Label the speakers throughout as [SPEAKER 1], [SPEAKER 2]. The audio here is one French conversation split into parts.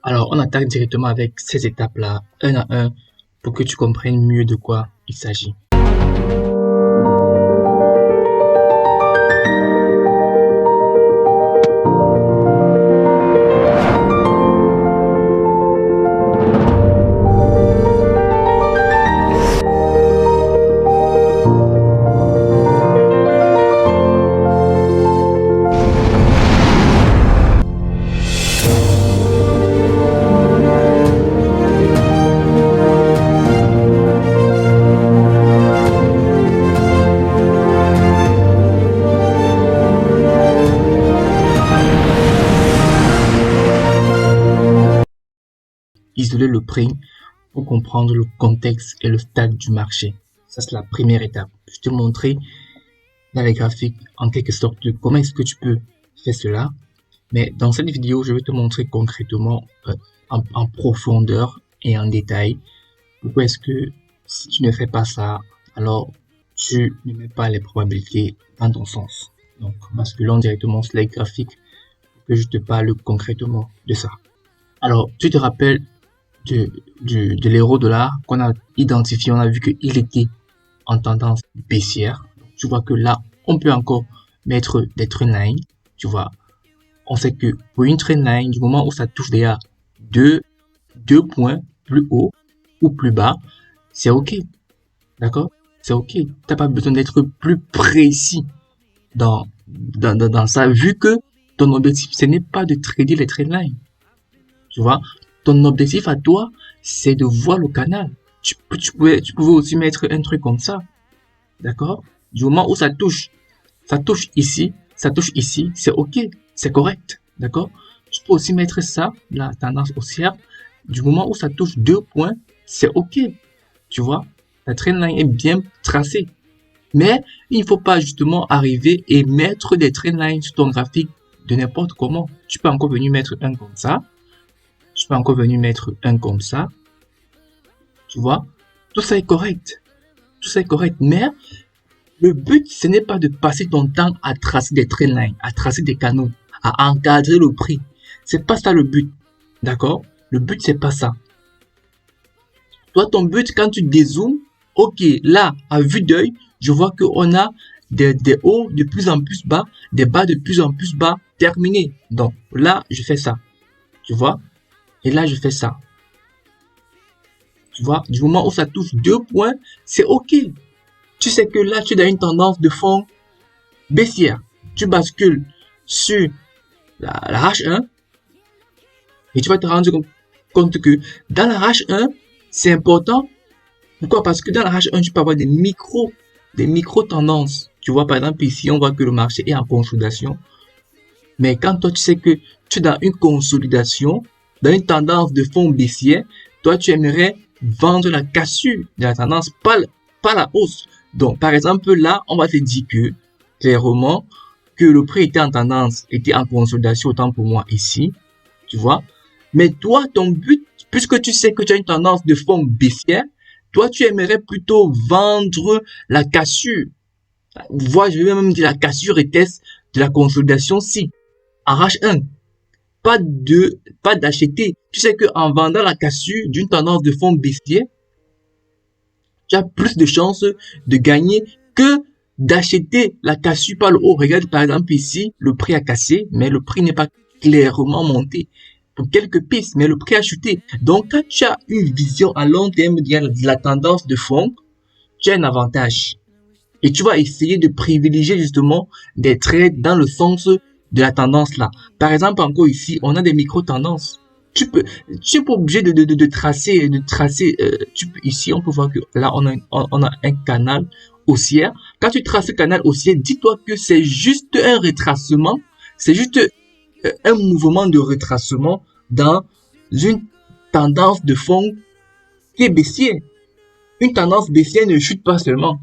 [SPEAKER 1] Alors, on attaque directement avec ces étapes-là, un à un, pour que tu comprennes mieux de quoi il s'agit. Isoler le prix pour comprendre le contexte et le stade du marché. Ça, c'est la première étape. Je te montrer dans les graphiques, en quelque sorte, comment est-ce que tu peux faire cela. Mais dans cette vidéo, je vais te montrer concrètement, en profondeur et en détail, pourquoi est-ce que si tu ne fais pas ça, alors tu ne mets pas les probabilités dans ton sens. Donc, basculons directement sur les graphiques pour que je te parle concrètement de ça. Alors, tu te rappelles de l'euro dollar qu'on a identifié, on a vu qu'il était en tendance baissière. Tu vois que là, on peut encore mettre des trendlines. Tu vois, on sait que pour une trendline, du moment où ça touche déjà deux points plus haut ou plus bas, c'est ok. D'accord? C'est ok. T'as pas besoin d'être plus précis dans ça, vu que ton objectif, ce n'est pas de trader les trendlines. Tu vois, ton objectif à toi, c'est de voir le canal. Tu pouvais aussi mettre un truc comme ça. D'accord? Du moment où ça touche ici, c'est ok, c'est correct. D'accord? Tu peux aussi mettre ça, la tendance haussière. Du moment où ça touche 2 points, c'est ok. Tu vois? La trendline est bien tracée. Mais il ne faut pas justement arriver et mettre des trendlines sur ton graphique de n'importe comment. Tu peux encore venir mettre un comme ça. Je peux encore venir mettre un comme ça. Tu vois, tout ça est correct. Tout ça est correct. Mais le but, ce n'est pas de passer ton temps à tracer des trendlines, à tracer des canaux, à encadrer le prix. C'est pas ça le but. D'accord? Le but, c'est pas ça. Toi, ton but, quand tu dézoomes, ok, là, à vue d'œil, je vois qu'on a des hauts de plus en plus bas, des bas de plus en plus bas terminés. Donc, là, je fais ça. Tu vois? Et là, je fais ça. Tu vois, du moment où ça touche 2 points, c'est ok. Tu sais que là, tu as une tendance de fond baissière. Tu bascules sur la H1 et tu vas te rendre compte que dans la H1, c'est important. Pourquoi? Parce que dans la H1, tu peux avoir des micro tendances. Tu vois, par exemple, ici, on voit que le marché est en consolidation. Mais quand toi, tu sais que tu es dans une consolidation, dans une tendance de fond baissière, toi, tu aimerais vendre la cassure de la tendance, pas la hausse. Donc, par exemple, là, on va te dire que, clairement, que le prix était en tendance, était en consolidation, autant pour moi ici, tu vois. Mais toi, ton but, puisque tu sais que tu as une tendance de fond baissière, toi, tu aimerais plutôt vendre la cassure. Voire, je vais même dire la cassure était de la consolidation si, en H1, pas d'acheter. Tu sais que en vendant la cassure d'une tendance de fond baissier, tu as plus de chances de gagner que d'acheter la cassure par le haut. Regarde par exemple ici, le prix a cassé, mais le prix n'est pas clairement monté. Pour quelques pistes, mais le prix a chuté. Donc, quand tu as une vision à long terme de la tendance de fond, tu as un avantage. Et tu vas essayer de privilégier justement des trades dans le sens de la tendance là. Par exemple, encore ici, on a des micro-tendances. Tu es pas obligé de tracer, ici, on peut voir que là, on a un canal haussière. Quand tu traces ce canal haussier, dis-toi que c'est juste un retracement, c'est juste un mouvement de retracement dans une tendance de fond qui est baissière. Une tendance baissière ne chute pas seulement.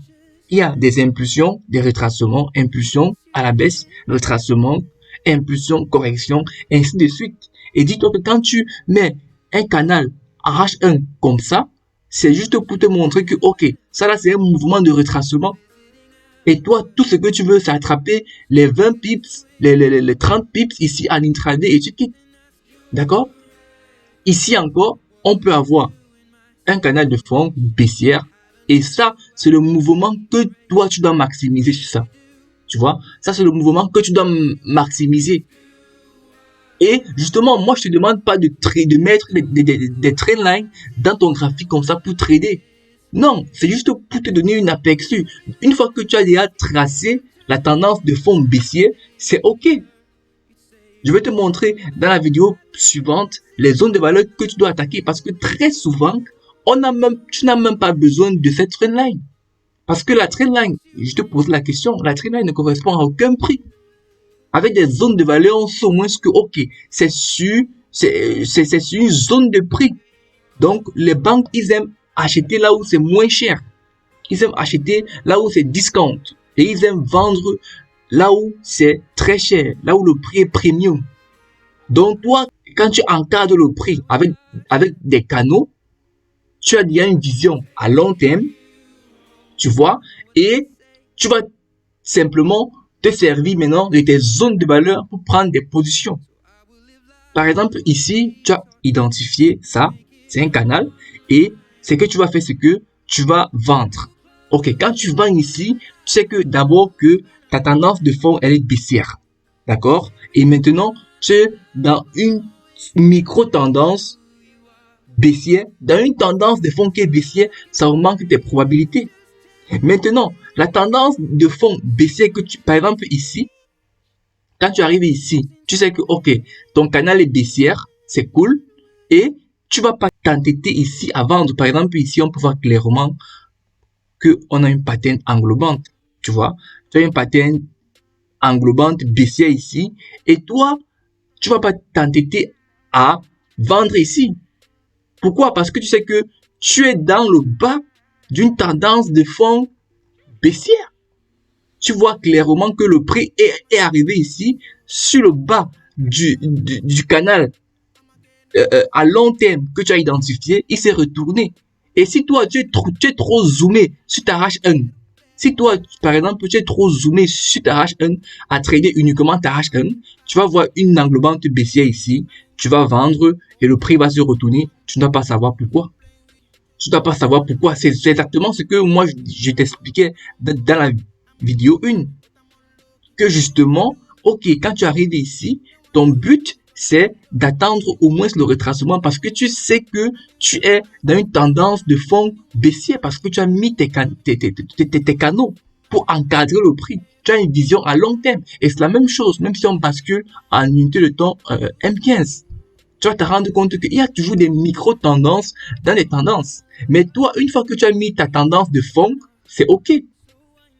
[SPEAKER 1] Il y a des impulsions, des retracements, impulsions à la baisse, retracement, impulsion, correction, ainsi de suite. Et dis-toi que quand tu mets un canal en H1 comme ça, c'est juste pour te montrer que, ok, ça là c'est un mouvement de retracement. Et toi, tout ce que tu veux, c'est attraper les 20 pips, les 30 pips ici en intraday et tu quittes. D'accord? Ici encore, on peut avoir un canal de fond baissière et ça, c'est le mouvement que toi, tu dois maximiser sur ça. Tu vois, ça, c'est le mouvement que tu dois maximiser. Et justement, moi, je te demande pas de mettre des trendlines dans ton graphique comme ça pour trader. Non, c'est juste pour te donner une aperçu. Une fois que tu as déjà tracé la tendance de fond baissier, c'est OK. Je vais te montrer dans la vidéo suivante les zones de valeur que tu dois attaquer parce que très souvent, tu n'as même pas besoin de cette trendline. Parce que la trendline, je te pose la question, la trendline ne correspond à aucun prix. Avec des zones de valeur, on sait au moins que, OK, c'est sur une zone de prix. Donc, les banques, ils aiment acheter là où c'est moins cher. Ils aiment acheter là où c'est discount. Et ils aiment vendre là où c'est très cher, là où le prix est premium. Donc, toi, quand tu encadres le prix avec des canaux, tu as déjà une vision à long terme, tu vois, et tu vas simplement te servir maintenant de tes zones de valeur pour prendre des positions. Par exemple, ici, tu as identifié ça, c'est un canal, et ce que tu vas faire, c'est que tu vas vendre. Ok, quand tu vends ici, tu sais que d'abord que ta tendance de fond, elle est baissière. D'accord? Et maintenant, tu es dans une micro-tendance baissière. Dans une tendance de fond qui est baissière, ça augmente tes probabilités. Maintenant, la tendance de fond baissière que par exemple ici, quand tu arrives ici, tu sais que, ok, ton canal est baissière, c'est cool, et tu vas pas t'entêter ici à vendre. Par exemple, ici, on peut voir clairement qu'on a une pattern englobante, tu vois. Tu as une pattern englobante baissière ici, et toi, tu vas pas t'entêter à vendre ici. Pourquoi? Parce que tu sais que tu es dans le bas d'une tendance de fond baissière. Tu vois clairement que le prix est arrivé ici sur le bas du canal à long terme que tu as identifié, il s'est retourné. Et si toi, tu es trop zoomé sur ta H1, si toi, par exemple, tu es trop zoomé sur ta H1 à trader uniquement ta H1, tu vas voir une englobante baissière ici, tu vas vendre et le prix va se retourner. Tu ne dois pas savoir pourquoi. Tu ne dois pas savoir pourquoi. C'est exactement ce que moi, je t'expliquais dans la vidéo 1. Que justement, ok, quand tu arrives ici, ton but, c'est d'attendre au moins le retracement parce que tu sais que tu es dans une tendance de fond baissière parce que tu as mis tes canaux pour encadrer le prix. Tu as une vision à long terme. Et c'est la même chose, même si on bascule en unité de temps M15. Tu vas te rendre compte qu'il y a toujours des micro-tendances dans les tendances. Mais toi, une fois que tu as mis ta tendance de fond, c'est OK.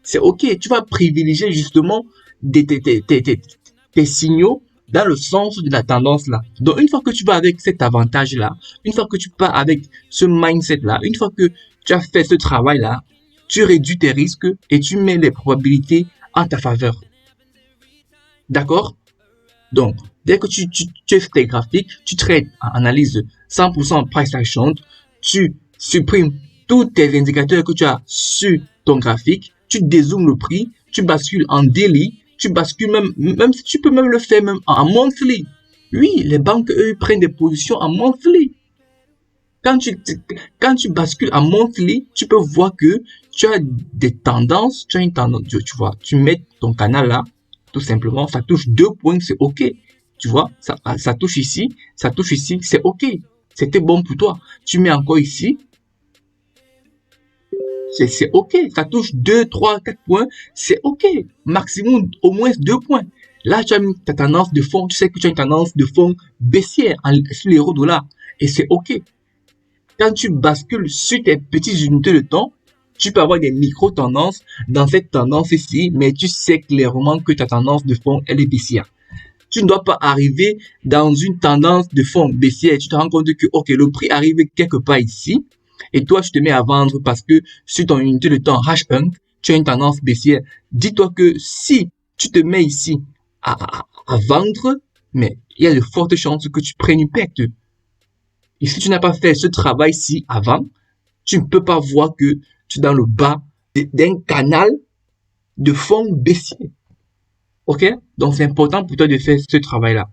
[SPEAKER 1] C'est OK. Tu vas privilégier justement tes signaux dans le sens de la tendance là. Donc, une fois que tu vas avec cet avantage là, une fois que tu pars avec ce mindset là, une fois que tu as fait ce travail là, tu réduis tes risques et tu mets les probabilités en ta faveur. D'accord? Donc, dès que tu fais tes graphiques, tu traites en analyse 100% price action, tu supprimes tous tes indicateurs que tu as sur ton graphique, tu dézoomes le prix, tu bascules en daily, tu bascules même si tu peux même le faire même en monthly. Oui, les banques, eux, prennent des positions en monthly. Quand tu bascules en monthly, tu peux voir que tu as des tendances, tu as une tendance, tu vois, tu mets ton canal là, tout simplement, ça touche 2 points, c'est OK. Tu vois, ça touche ici, c'est OK. C'était bon pour toi. Tu mets encore ici, c'est OK. Ça touche 2, 3, 4 points, c'est OK. Maximum, au moins 2 points. Là, tu as mis ta tendance de fond, tu sais que tu as une tendance de fond baissière sur l'euro-dollar. Et c'est OK. Quand tu bascules sur tes petites unités de temps, tu peux avoir des micro-tendances dans cette tendance ici, mais tu sais clairement que ta tendance de fond, elle est baissière. Tu ne dois pas arriver dans une tendance de fond baissière. Tu te rends compte que, ok, le prix arrive quelque part ici, et toi, tu te mets à vendre parce que sur ton unité de temps H1, tu as une tendance baissière. Dis-toi que si tu te mets ici à vendre, mais il y a de fortes chances que tu prennes une perte. Et si tu n'as pas fait ce travail-ci avant, tu ne peux pas voir que tu es dans le bas d'un canal de fond baissier. OK? Donc, c'est important pour toi de faire ce travail-là.